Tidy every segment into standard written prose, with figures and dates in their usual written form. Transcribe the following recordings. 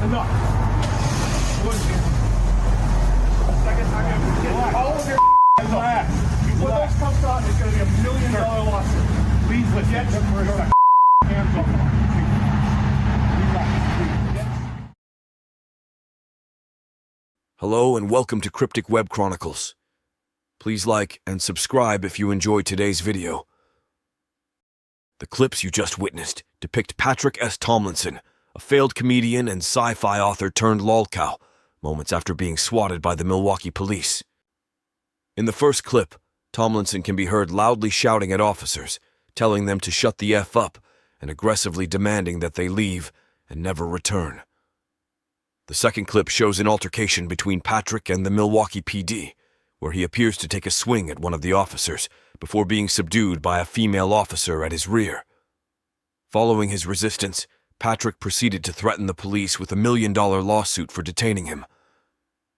Enough. Second time you get all of your relax. You put those cuffs on, it's going to be $1 million lawsuit. Please listen. Get your hands off him. Hello and welcome to Cryptic Web Chronicles. Please like and subscribe if you enjoyed today's video. The clips you just witnessed depict Patrick S. Tomlinson, a failed comedian and sci-fi author turned lolcow, moments after being swatted by the Milwaukee police. In the first clip, Tomlinson can be heard loudly shouting at officers, telling them to shut the F up and aggressively demanding that they leave and never return. The second clip shows an altercation between Patrick and the Milwaukee PD, where he appears to take a swing at one of the officers before being subdued by a female officer at his rear. Following his resistance, Patrick proceeded to threaten the police with $1 million lawsuit for detaining him.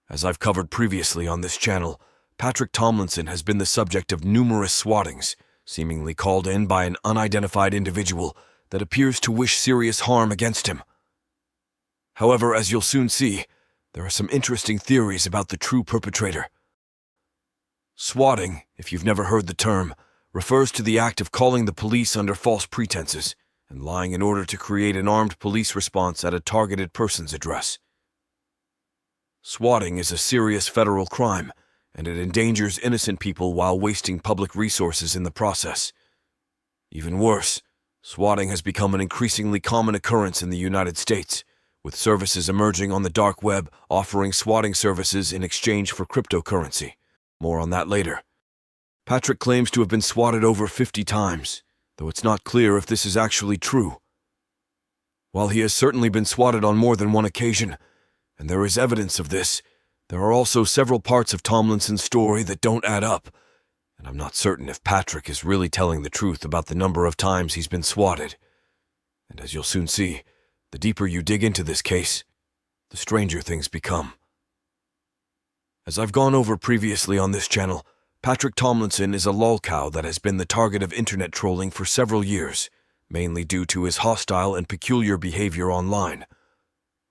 As I've covered previously on this channel, Patrick Tomlinson has been the subject of numerous swattings, seemingly called in by an unidentified individual that appears to wish serious harm against him. However, as you'll soon see, there are some interesting theories about the true perpetrator. Swatting, if you've never heard the term, refers to the act of calling the police under false pretenses and lying in order to create an armed police response at a targeted person's address. Swatting is a serious federal crime, and it endangers innocent people while wasting public resources in the process. Even worse, swatting has become an increasingly common occurrence in the United States, with services emerging on the dark web offering swatting services in exchange for cryptocurrency. More on that later. Patrick claims to have been swatted over 50 times, though it's not clear if this is actually true. While he has certainly been swatted on more than one occasion, and there is evidence of this, there are also several parts of Tomlinson's story that don't add up, and I'm not certain if Patrick is really telling the truth about the number of times he's been swatted. And as you'll soon see, the deeper you dig into this case, the stranger things become. As I've gone over previously on this channel, Patrick Tomlinson is a lolcow that has been the target of internet trolling for several years, mainly due to his hostile and peculiar behavior online.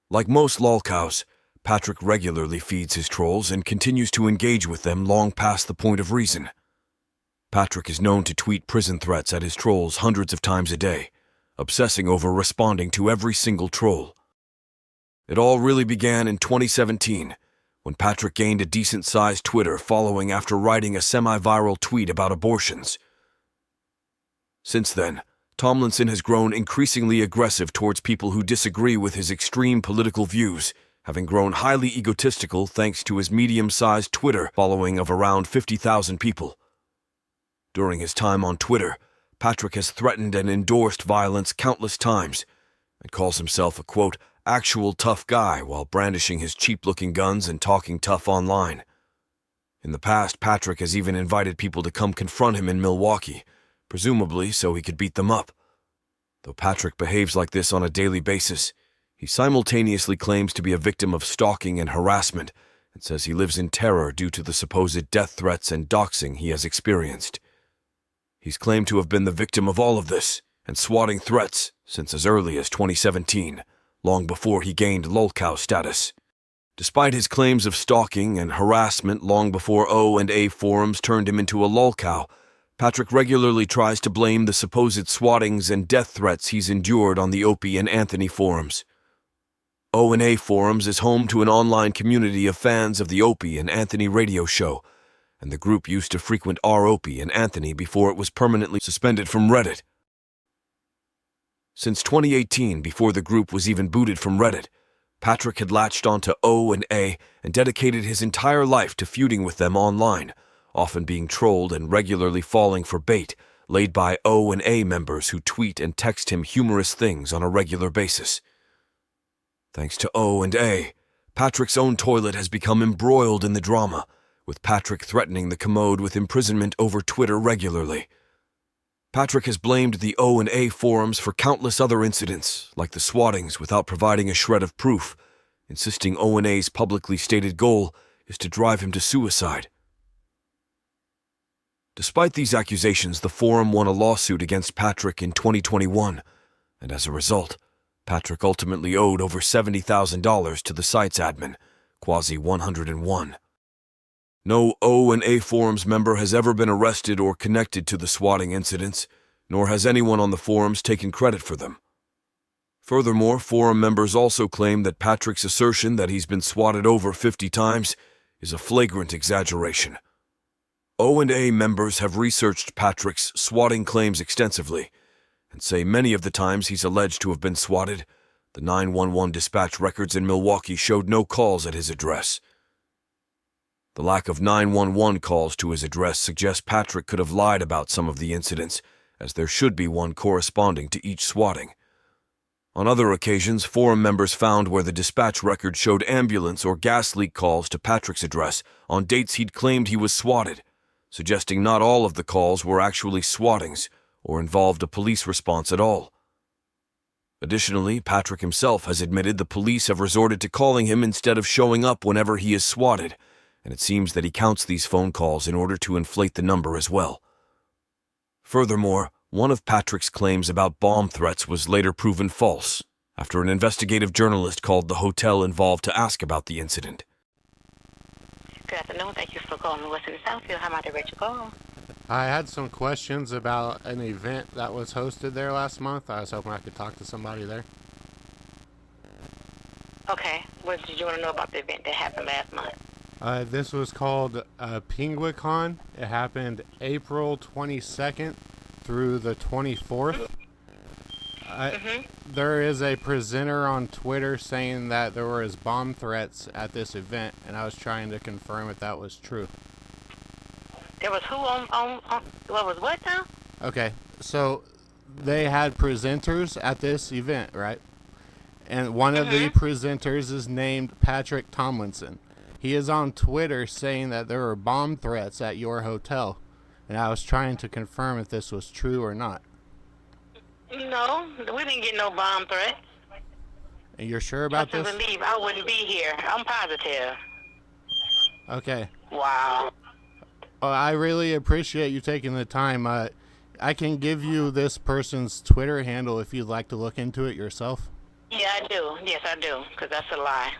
Like most lolcows, Patrick regularly feeds his trolls and continues to engage with them long past the point of reason. Patrick is known to tweet prison threats at his trolls hundreds of times a day, obsessing over responding to every single troll. It all really began in 2017, when Patrick gained a decent-sized Twitter following after writing a semi-viral tweet about abortions. Since then, Tomlinson has grown increasingly aggressive towards people who disagree with his extreme political views, having grown highly egotistical thanks to his medium-sized Twitter following of around 50,000 people. During his time on Twitter, Patrick has threatened and endorsed violence countless times and calls himself a, quote, actual tough guy while brandishing his cheap-looking guns and talking tough online. In the past, Patrick has even invited people to come confront him in Milwaukee, presumably so he could beat them up. Though Patrick behaves like this on a daily basis, he simultaneously claims to be a victim of stalking and harassment and says he lives in terror due to the supposed death threats and doxing he has experienced. He's claimed to have been the victim of all of this and swatting threats since as early as 2017, long before he gained lolcow status. Despite his claims of stalking and harassment long before O&A forums turned him into a lolcow, Patrick regularly tries to blame the supposed swattings and death threats he's endured on the Opie and Anthony forums. O&A forums is home to an online community of fans of the Opie and Anthony radio show, and the group used to frequent Opie and Anthony before it was permanently suspended from Reddit. Since 2018, before the group was even booted from Reddit, Patrick had latched onto O&A and dedicated his entire life to feuding with them online, often being trolled and regularly falling for bait laid by O&A members who tweet and text him humorous things on a regular basis. Thanks to O&A, Patrick's own toilet has become embroiled in the drama, with Patrick threatening the commode with imprisonment over Twitter regularly. Patrick has blamed the O&A forums for countless other incidents, like the swattings, without providing a shred of proof, insisting O&A's publicly stated goal is to drive him to suicide. Despite these accusations, the forum won a lawsuit against Patrick in 2021, and as a result, Patrick ultimately owed over $70,000 to the site's admin, Quasi101. No O&A forums member has ever been arrested or connected to the swatting incidents, nor has anyone on the forums taken credit for them. Furthermore, forum members also claim that Patrick's assertion that he's been swatted over 50 times is a flagrant exaggeration. O&A members have researched Patrick's swatting claims extensively and say many of the times he's alleged to have been swatted, the 911 dispatch records in Milwaukee showed no calls at his address. The lack of 911 calls to his address suggests Patrick could have lied about some of the incidents, as there should be one corresponding to each swatting. On other occasions, forum members found where the dispatch record showed ambulance or gas leak calls to Patrick's address on dates he'd claimed he was swatted, suggesting not all of the calls were actually swattings or involved a police response at all. Additionally, Patrick himself has admitted the police have resorted to calling him instead of showing up whenever he is swatted, and it seems that he counts these phone calls in order to inflate the number as well. Furthermore, one of Patrick's claims about bomb threats was later proven false, after an investigative journalist called the hotel involved to ask about the incident. Good afternoon. Thank you for calling Western Southfield. How might I direct your call? I had some questions about an event that was hosted there last month. I was hoping I could talk to somebody there. Okay. What did you want to know about the event that happened last month? This was called Penguicon. It happened April 22nd through the 24th. There is a presenter on Twitter saying that there was bomb threats at this event, and I was trying to confirm if that was true. There was who on what was what now? Okay, so they had presenters at this event, right? And one of the presenters is named Patrick Tomlinson. He is on Twitter saying that there were bomb threats at your hotel, and I was trying to confirm if this was true or not. No, we didn't get no bomb threat. And you're sure about this? I believe I wouldn't be here. I'm positive. Okay. Wow. I really appreciate you taking the time. I can give you this person's Twitter handle if you'd like to look into it yourself. Yeah, I do. Yes, I do, because that's a lie.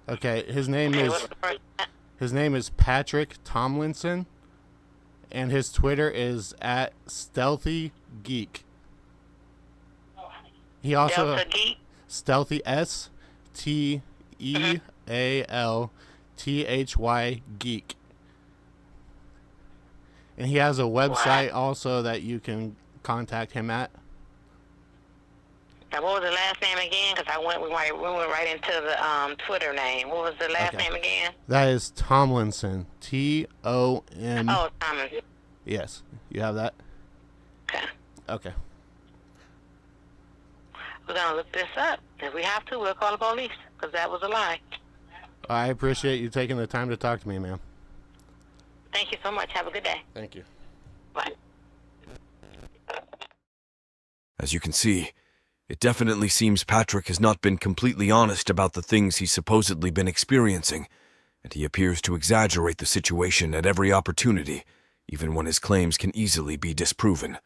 Okay, his name What's the first? is Patrick Tomlinson, and his Twitter is at Stealthy Geek. He also Delta Geek? Stealthy STEALTHY Geek. And he has a website also that you can contact him at. Now, what was the last name again? Because we went right into the Twitter name. What was the last name again? That is Tomlinson. TOM. Oh, Thomas. Yes. You have that? Okay. Okay. We're going to look this up. If we have to, we'll call the police, because that was a lie. I appreciate you taking the time to talk to me, ma'am. Thank you so much. Have a good day. Thank you. Bye. As you can see, it definitely seems Patrick has not been completely honest about the things he's supposedly been experiencing, and he appears to exaggerate the situation at every opportunity, even when his claims can easily be disproven.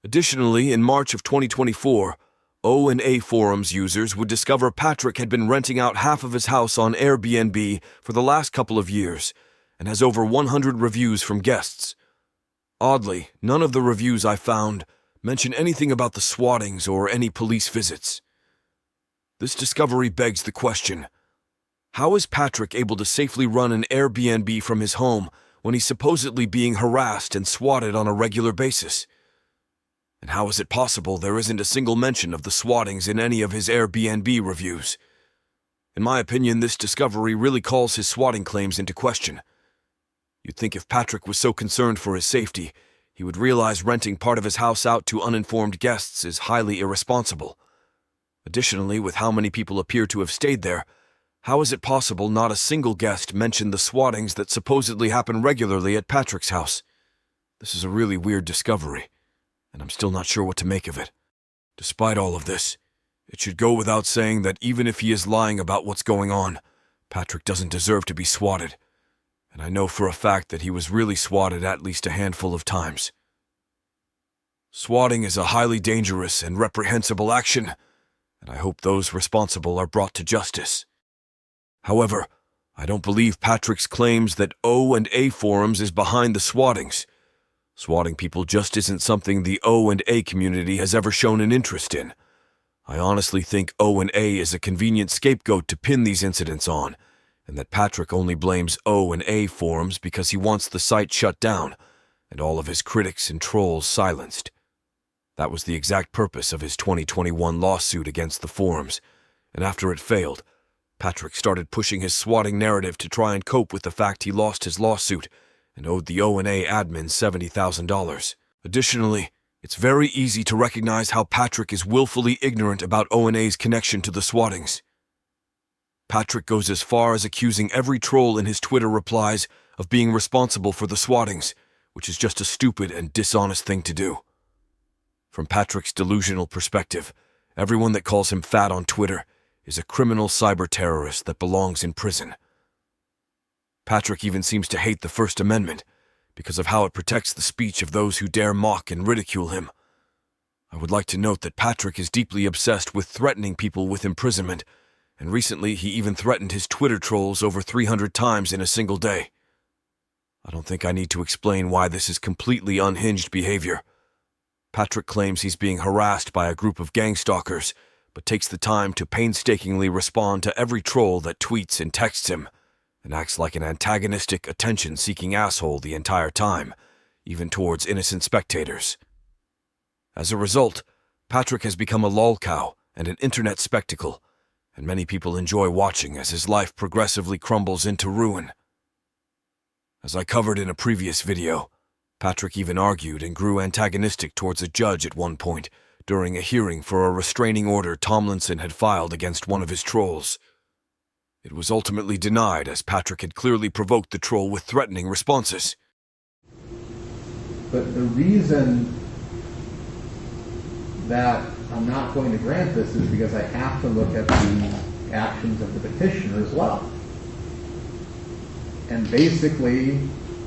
Additionally, in March of 2024, O&A forums users would discover Patrick had been renting out half of his house on Airbnb for the last couple of years, and has over 100 reviews from guests. Oddly, none of the reviews I found mention anything about the swattings or any police visits. This discovery begs the question, how is Patrick able to safely run an Airbnb from his home when he's supposedly being harassed and swatted on a regular basis? And how is it possible there isn't a single mention of the swattings in any of his Airbnb reviews? In my opinion, this discovery really calls his swatting claims into question. You'd think if Patrick was so concerned for his safety, he would realize renting part of his house out to uninformed guests is highly irresponsible. Additionally, with how many people appear to have stayed there, how is it possible not a single guest mentioned the swattings that supposedly happen regularly at Patrick's house? This is a really weird discovery, and I'm still not sure what to make of it. Despite all of this, it should go without saying that even if he is lying about what's going on, Patrick doesn't deserve to be swatted. And I know for a fact that he was really swatted at least a handful of times. Swatting is a highly dangerous and reprehensible action, and I hope those responsible are brought to justice. However, I don't believe Patrick's claims that O and A forums is behind the swattings. Swatting people just isn't something the O and A community has ever shown an interest in. I honestly think O and A is a convenient scapegoat to pin these incidents on, and that Patrick only blames O and A forums because he wants the site shut down and all of his critics and trolls silenced. That was the exact purpose of his 2021 lawsuit against the forums, and after it failed, Patrick started pushing his swatting narrative to try and cope with the fact he lost his lawsuit and owed the O&A admin $70,000. Additionally, it's very easy to recognize how Patrick is willfully ignorant about O&A's connection to the swattings. Patrick goes as far as accusing every troll in his Twitter replies of being responsible for the swattings, which is just a stupid and dishonest thing to do. From Patrick's delusional perspective, everyone that calls him fat on Twitter is a criminal cyber terrorist that belongs in prison. Patrick even seems to hate the First Amendment because of how it protects the speech of those who dare mock and ridicule him. I would like to note that Patrick is deeply obsessed with threatening people with imprisonment, and recently he even threatened his Twitter trolls over 300 times in a single day. I don't think I need to explain why this is completely unhinged behavior. Patrick claims he's being harassed by a group of gang stalkers, but takes the time to painstakingly respond to every troll that tweets and texts him, and acts like an antagonistic, attention-seeking asshole the entire time, even towards innocent spectators. As a result, Patrick has become a lolcow and an internet spectacle, and many people enjoy watching as his life progressively crumbles into ruin. As I covered in a previous video, Patrick even argued and grew antagonistic towards a judge at one point during a hearing for a restraining order Tomlinson had filed against one of his trolls. It was ultimately denied as Patrick had clearly provoked the troll with threatening responses. But the reason that I'm not going to grant this is because I have to look at the actions of the petitioner as well. And basically,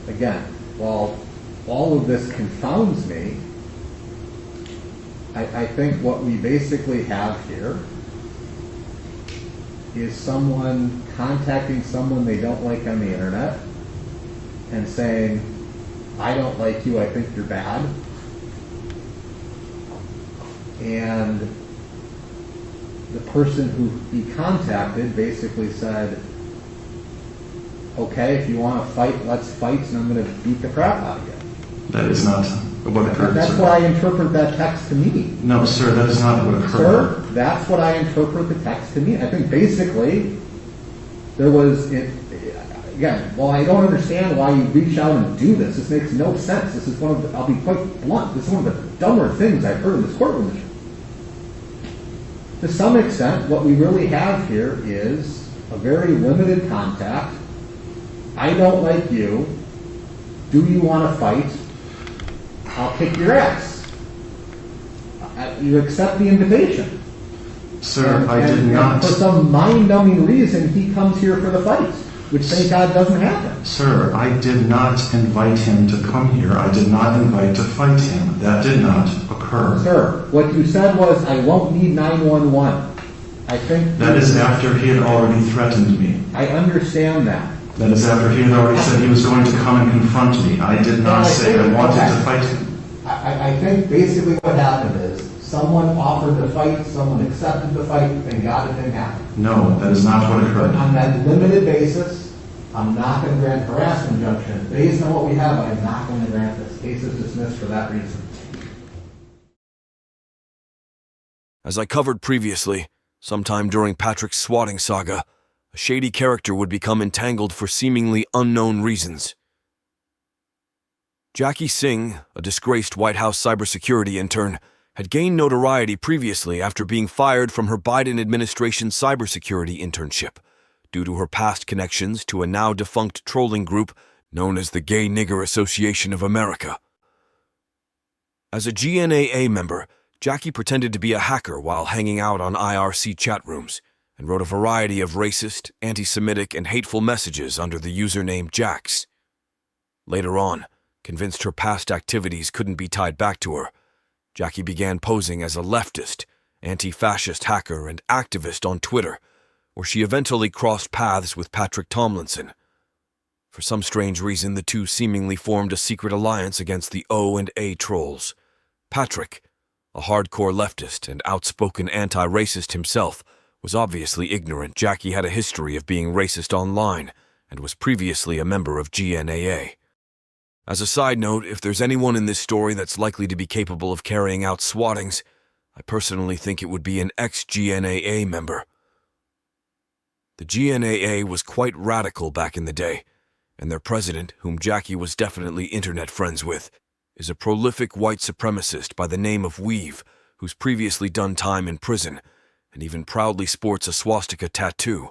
again, while all of this confounds me, I think what we basically have here is someone contacting someone they don't like on the internet and saying, I don't like you, I think you're bad. And the person who he contacted basically said, okay, if you want to fight, let's fight, and I'm going to beat the crap out of you. That is not what occurred. That's sir. what I interpret that text to mean. No, sir, that is not what occurred. Sir, that's what I interpret the text to mean. I think basically there was, again, well, I don't understand why you reach out and do this. This makes no sense. This is one of the, I'll be quite blunt, this is one of the dumber things I've heard in this courtroom. To some extent, what we really have here is a very limited contact. I don't like you. Do you want to fight? I'll kick your ass. You accept the invitation. Sir, I did not. And for some mind-numbing reason, he comes here for the fight, which thank God doesn't happen. Sir, I did not invite him to come here. I did not invite to fight him. That did not occur. Sir, what you said was, I won't need 911. I think That is after he had already threatened me. I understand that. That is after he had already said he was going to come and confront me. I did not say I wanted to fight him. I think basically what happened is someone offered to fight, someone accepted the fight, and God, it didn't happen. No, that is not what But occurred. on that limited basis, I'm not going to grant harassment injunction. Based on what we have, I'm not going to grant this. Case is dismissed for that reason. As I covered previously, sometime during Patrick's swatting saga, a shady character would become entangled for seemingly unknown reasons. Jackie Singh, a disgraced White House cybersecurity intern, had gained notoriety previously after being fired from her Biden administration cybersecurity internship due to her past connections to a now-defunct trolling group known as the Gay Nigger Association of America. As a GNAA member, Jackie pretended to be a hacker while hanging out on IRC chat rooms and wrote a variety of racist, anti-Semitic, and hateful messages under the username Jax. Later on, convinced her past activities couldn't be tied back to her, Jackie began posing as a leftist, anti-fascist hacker and activist on Twitter, where she eventually crossed paths with Patrick Tomlinson. For some strange reason, the two seemingly formed a secret alliance against the O&A trolls. Patrick, a hardcore leftist and outspoken anti-racist himself, was obviously ignorant Jackie had a history of being racist online and was previously a member of GNAA. As a side note, if there's anyone in this story that's likely to be capable of carrying out swattings, I personally think it would be an ex-GNAA member. The GNAA was quite radical back in the day, and their president, whom Jackie was definitely internet friends with, is a prolific white supremacist by the name of Weave, who's previously done time in prison, and even proudly sports a swastika tattoo.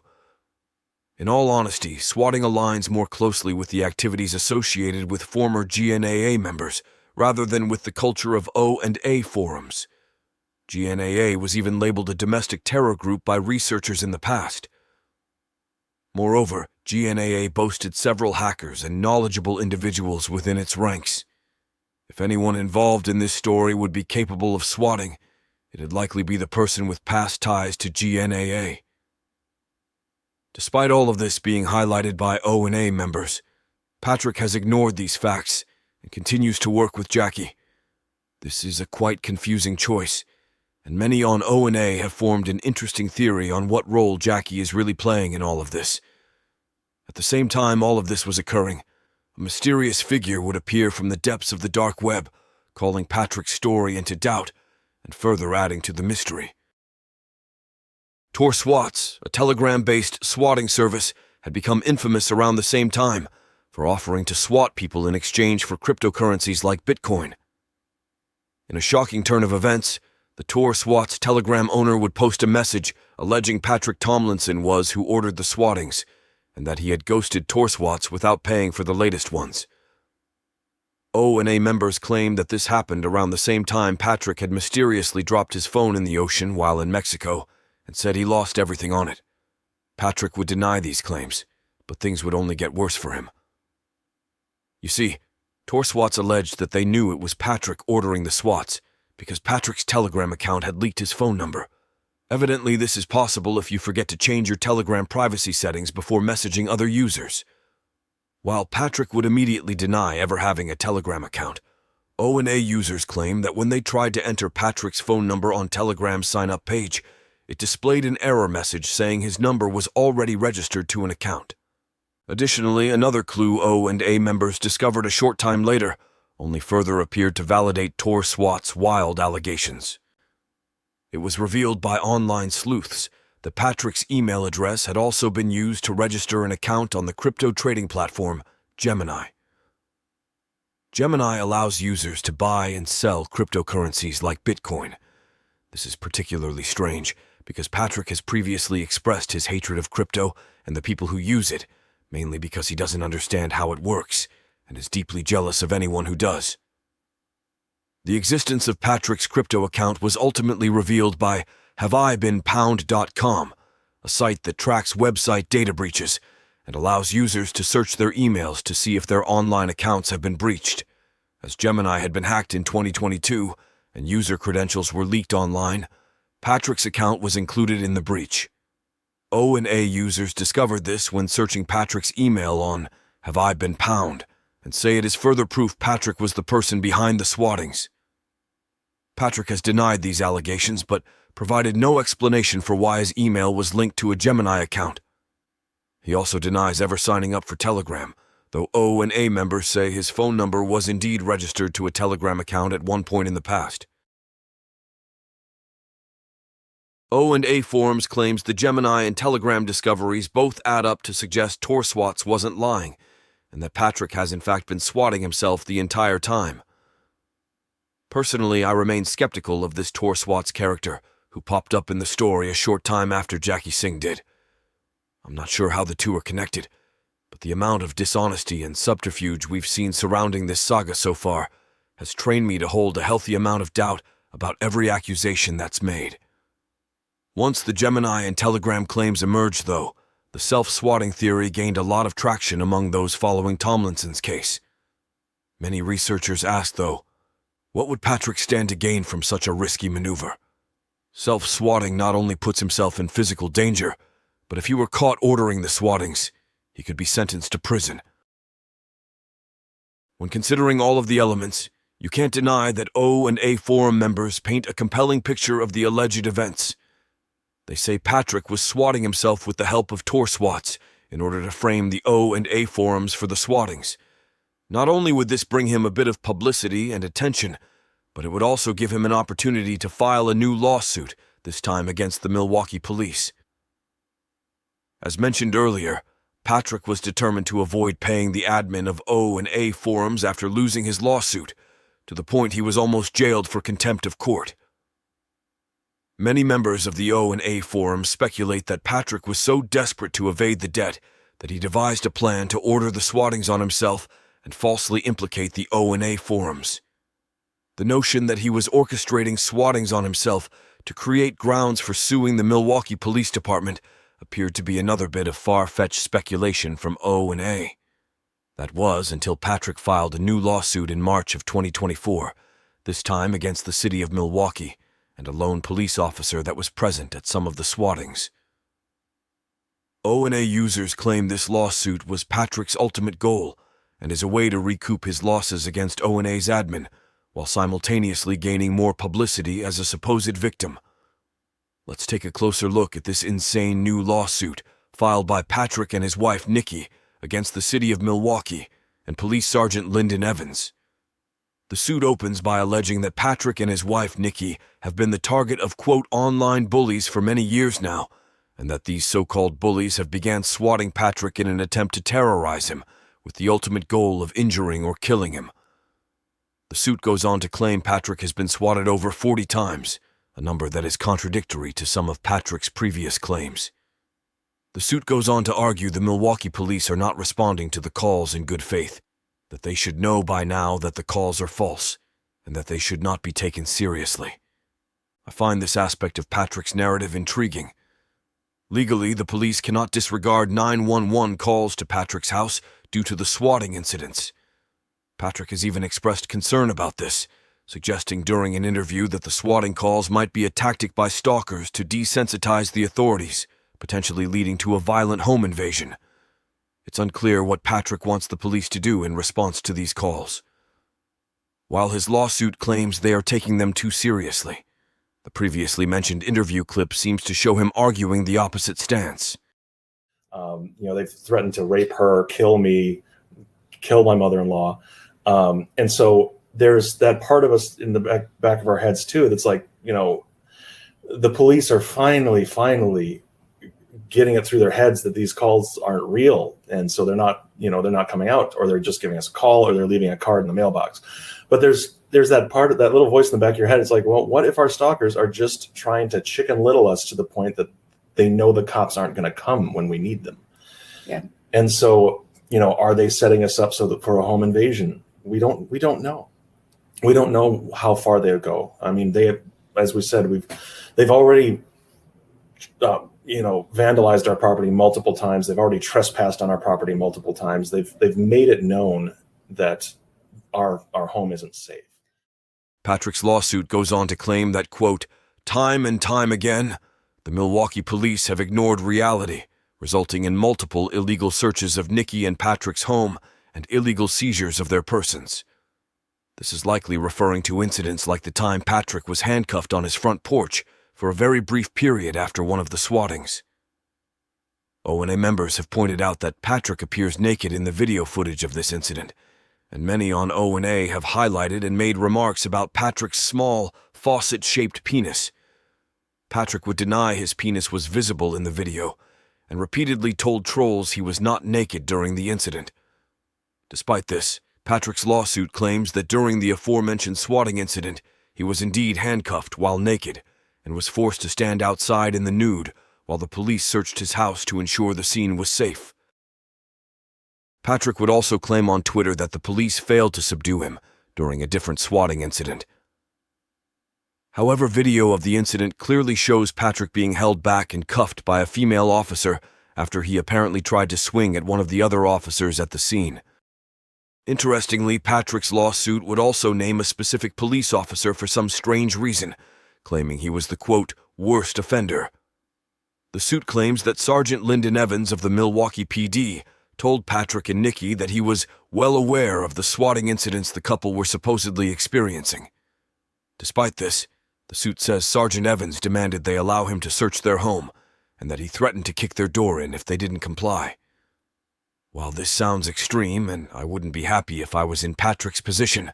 In all honesty, swatting aligns more closely with the activities associated with former GNAA members, rather than with the culture of O&A forums. GNAA was even labeled a domestic terror group by researchers in the past. Moreover, GNAA boasted several hackers and knowledgeable individuals within its ranks. If anyone involved in this story would be capable of swatting, it'd likely be the person with past ties to GNAA. Despite all of this being highlighted by O&A members, Patrick has ignored these facts and continues to work with Jackie. This is a quite confusing choice, and many on O&A have formed an interesting theory on what role Jackie is really playing in all of this. At the same time all of this was occurring, a mysterious figure would appear from the depths of the dark web, calling Patrick's story into doubt and further adding to the mystery. Tor Swats, a Telegram-based swatting service, had become infamous around the same time for offering to swat people in exchange for cryptocurrencies like Bitcoin. In a shocking turn of events, the Tor Swats Telegram owner would post a message alleging Patrick Tomlinson was who ordered the swattings, and that he had ghosted Tor Swats without paying for the latest ones. O&A members claimed that this happened around the same time Patrick had mysteriously dropped his phone in the ocean while in Mexico, and said he lost everything on it. Patrick would deny these claims, but things would only get worse for him. You see, Tor Swats alleged that they knew it was Patrick ordering the swats because Patrick's Telegram account had leaked his phone number. Evidently, this is possible if you forget to change your Telegram privacy settings before messaging other users. While Patrick would immediately deny ever having a Telegram account, O&A users claim that when they tried to enter Patrick's phone number on Telegram's sign-up page, it displayed an error message saying his number was already registered to an account. Additionally, another clue O&A members discovered a short time later only further appeared to validate Tor Swat's wild allegations. It was revealed by online sleuths that Patrick's email address had also been used to register an account on the crypto trading platform Gemini. Gemini allows users to buy and sell cryptocurrencies like Bitcoin. This is particularly strange because Patrick has previously expressed his hatred of crypto and the people who use it, mainly because he doesn't understand how it works and is deeply jealous of anyone who does. The existence of Patrick's crypto account was ultimately revealed by haveibeenpound.com, a site that tracks website data breaches and allows users to search their emails to see if their online accounts have been breached. As Gemini had been hacked in 2022 and user credentials were leaked online, Patrick's account was included in the breach. O&A users discovered this when searching Patrick's email on haveibeenpound and say it is further proof Patrick was the person behind the swattings. Patrick has denied these allegations but provided no explanation for why his email was linked to a Gemini account. He also denies ever signing up for Telegram, though O&A members say his phone number was indeed registered to a Telegram account at one point in the past. O&A Forums claims the Gemini and Telegram discoveries both add up to suggest Tor Swats wasn't lying, and that Patrick has in fact been swatting himself the entire time. Personally, I remain skeptical of this Tor Swats character, who popped up in the story a short time after Jackie Singh did. I'm not sure how the two are connected, but the amount of dishonesty and subterfuge we've seen surrounding this saga so far has trained me to hold a healthy amount of doubt about every accusation that's made. Once the Gemini and Telegram claims emerged, though, the self-swatting theory gained a lot of traction among those following Tomlinson's case. Many researchers asked, though, what would Patrick stand to gain from such a risky maneuver? Self-swatting not only puts himself in physical danger, but if he were caught ordering the swattings, he could be sentenced to prison. When considering all of the elements, you can't deny that O and A forum members paint a compelling picture of the alleged events. They say Patrick was swatting himself with the help of Tor swats in order to frame the O and A forums for the swattings. Not only would this bring him a bit of publicity and attention, but it would also give him an opportunity to file a new lawsuit, this time against the Milwaukee police. As mentioned earlier, Patrick was determined to avoid paying the admin of O and A forums after losing his lawsuit, to the point he was almost jailed for contempt of court. Many members of the O and A forum speculate that Patrick was so desperate to evade the debt that he devised a plan to order the swattings on himself and falsely implicate the O and A forums. The notion that he was orchestrating swattings on himself to create grounds for suing the Milwaukee Police Department appeared to be another bit of far-fetched speculation from O and A. That was until Patrick filed a new lawsuit in March of 2024, this time against the city of Milwaukee and a lone police officer that was present at some of the swattings. O and A users claim this lawsuit was Patrick's ultimate goal and is a way to recoup his losses against O and A's admin, while simultaneously gaining more publicity as a supposed victim. Let's take a closer look at this insane new lawsuit filed by Patrick and his wife Nikki against the city of Milwaukee and Police Sergeant Lyndon Evans. The suit opens by alleging that Patrick and his wife Nikki have been the target of, quote, online bullies for many years now, and that these so-called bullies have began swatting Patrick in an attempt to terrorize him, with the ultimate goal of injuring or killing him. The suit goes on to claim Patrick has been swatted over 40 times, a number that is contradictory to some of Patrick's previous claims. The suit goes on to argue the Milwaukee police are not responding to the calls in good faith, that they should know by now that the calls are false, and that they should not be taken seriously. I find this aspect of Patrick's narrative intriguing. Legally, the police cannot disregard 911 calls to Patrick's house due to the swatting incidents. Patrick has even expressed concern about this, suggesting during an interview that the swatting calls might be a tactic by stalkers to desensitize the authorities, potentially leading to a violent home invasion. It's unclear what Patrick wants the police to do in response to these calls. While his lawsuit claims they are taking them too seriously, the previously mentioned interview clip seems to show him arguing the opposite stance. They've threatened to rape her, kill me, kill my mother-in-law. And so there's that part of us in the back of our heads too that's like, the police are finally getting it through their heads that these calls aren't real, and so they're not coming out, or they're just giving us a call, or they're leaving a card in the mailbox. But there's that part of that little voice in the back of your head. It's like, well, what if our stalkers are just trying to Chicken Little us to the point that they know the cops aren't going to come when we need them? Yeah. And so, are they setting us up for a home invasion? We don't know. We don't know how far they'll go. I mean, as we said, they've already vandalized our property multiple times. They've already trespassed on our property multiple times. They've made it known that our home isn't safe. Patrick's lawsuit goes on to claim that, quote, time and time again, the Milwaukee police have ignored reality, resulting in multiple illegal searches of Nikki and Patrick's home and illegal seizures of their persons. This is likely referring to incidents like the time Patrick was handcuffed on his front porch for a very brief period after one of the swattings. O&A members have pointed out that Patrick appears naked in the video footage of this incident, and many on O&A have highlighted and made remarks about Patrick's small, faucet-shaped penis. Patrick would deny his penis was visible in the video, and repeatedly told trolls he was not naked during the incident. Despite this, Patrick's lawsuit claims that during the aforementioned swatting incident, he was indeed handcuffed while naked, and was forced to stand outside in the nude while the police searched his house to ensure the scene was safe. Patrick would also claim on Twitter that the police failed to subdue him during a different swatting incident. However, video of the incident clearly shows Patrick being held back and cuffed by a female officer after he apparently tried to swing at one of the other officers at the scene. Interestingly, Patrick's lawsuit would also name a specific police officer for some strange reason, claiming he was the, quote, worst offender. The suit claims that Sergeant Lyndon Evans of the Milwaukee PD told Patrick and Nikki that he was well aware of the swatting incidents the couple were supposedly experiencing. Despite this, the suit says Sergeant Evans demanded they allow him to search their home and that he threatened to kick their door in if they didn't comply. While this sounds extreme, and I wouldn't be happy if I was in Patrick's position,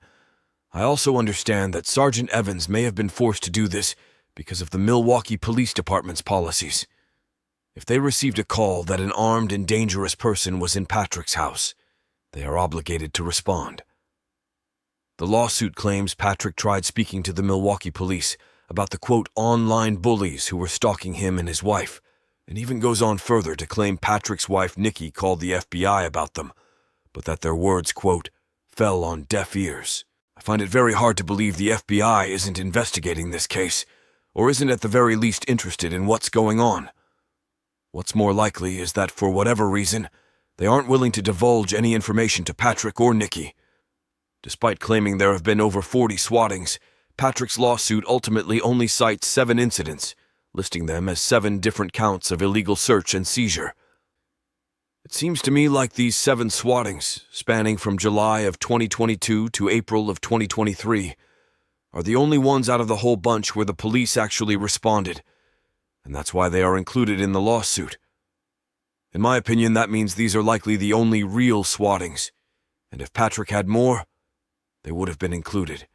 I also understand that Sergeant Evans may have been forced to do this because of the Milwaukee Police Department's policies. If they received a call that an armed and dangerous person was in Patrick's house, they are obligated to respond. The lawsuit claims Patrick tried speaking to the Milwaukee police about the quote online bullies who were stalking him and his wife, and even goes on further to claim Patrick's wife Nikki called the FBI about them, but that their words quote fell on deaf ears. I find it very hard to believe the FBI isn't investigating this case, or isn't at the very least interested in what's going on. What's more likely is that for whatever reason, they aren't willing to divulge any information to Patrick or Nikki. Despite claiming there have been over 40 swattings, Patrick's lawsuit ultimately only cites 7 incidents, listing them as 7 different counts of illegal search and seizure. It seems to me like these 7 swattings, spanning from July of 2022 to April of 2023, are the only ones out of the whole bunch where the police actually responded, and that's why they are included in the lawsuit. In my opinion, that means these are likely the only real swattings, and if Patrick had more, they would have been included.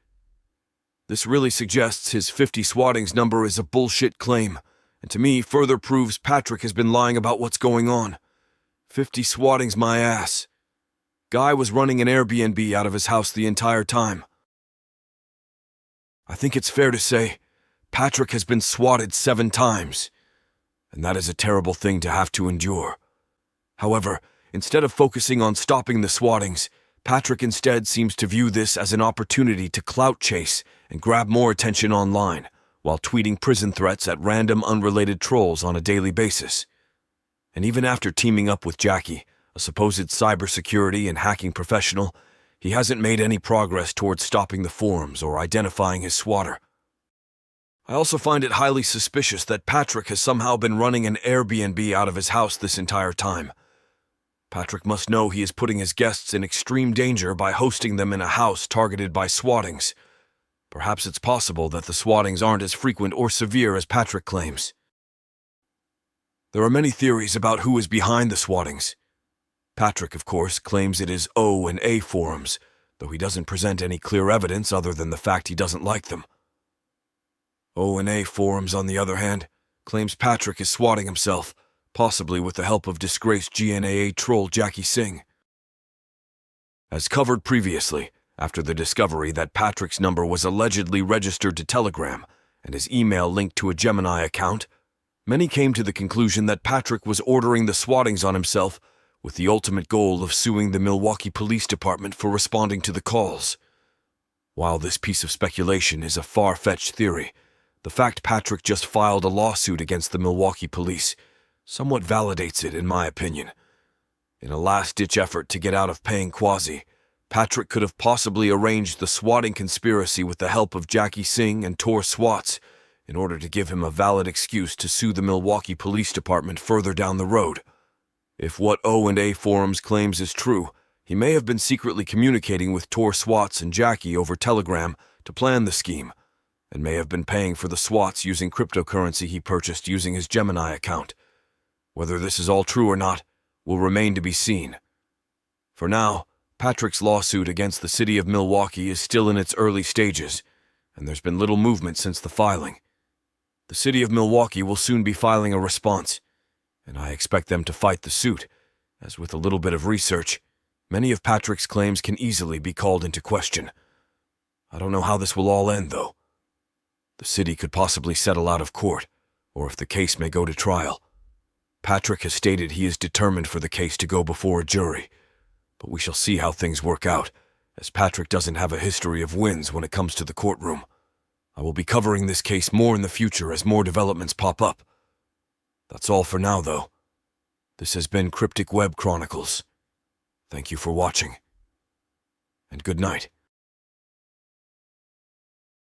This really suggests his 50 swattings number is a bullshit claim, and to me further proves Patrick has been lying about what's going on. 50 swattings my ass. Guy was running an Airbnb out of his house the entire time. I think it's fair to say Patrick has been swatted 7 times, and that is a terrible thing to have to endure. However, instead of focusing on stopping the swattings, Patrick instead seems to view this as an opportunity to clout chase and grab more attention online, while tweeting prison threats at random unrelated trolls on a daily basis. And even after teaming up with Jackie, a supposed cybersecurity and hacking professional, he hasn't made any progress towards stopping the forums or identifying his swatter. I also find it highly suspicious that Patrick has somehow been running an Airbnb out of his house this entire time. Patrick must know he is putting his guests in extreme danger by hosting them in a house targeted by swattings. Perhaps it's possible that the swattings aren't as frequent or severe as Patrick claims. There are many theories about who is behind the swattings. Patrick, of course, claims it is O and A forums, though he doesn't present any clear evidence other than the fact he doesn't like them. O and A forums, on the other hand, claims Patrick is swatting himself, possibly with the help of disgraced GNAA troll Jackie Singh. As covered previously, after the discovery that Patrick's number was allegedly registered to Telegram and his email linked to a Gemini account, many came to the conclusion that Patrick was ordering the swattings on himself with the ultimate goal of suing the Milwaukee Police Department for responding to the calls. While this piece of speculation is a far-fetched theory, the fact Patrick just filed a lawsuit against the Milwaukee police somewhat validates it, in my opinion. In a last-ditch effort to get out of paying Quasi, Patrick could have possibly arranged the swatting conspiracy with the help of Jackie Singh and Tor Swats in order to give him a valid excuse to sue the Milwaukee Police Department further down the road. If what O and A Forums claims is true, he may have been secretly communicating with Tor Swats and Jackie over Telegram to plan the scheme, and may have been paying for the swats using cryptocurrency he purchased using his Gemini account. Whether this is all true or not will remain to be seen. For now, Patrick's lawsuit against the city of Milwaukee is still in its early stages, and there's been little movement since the filing. The city of Milwaukee will soon be filing a response, and I expect them to fight the suit, as with a little bit of research, many of Patrick's claims can easily be called into question. I don't know how this will all end, though. The city could possibly settle out of court, or if the case may go to trial. Patrick has stated he is determined for the case to go before a jury, but we shall see how things work out, as Patrick doesn't have a history of wins when it comes to the courtroom. I will be covering this case more in the future as more developments pop up. That's all for now, though. This has been Cryptic Web Chronicles. Thank you for watching, and good night.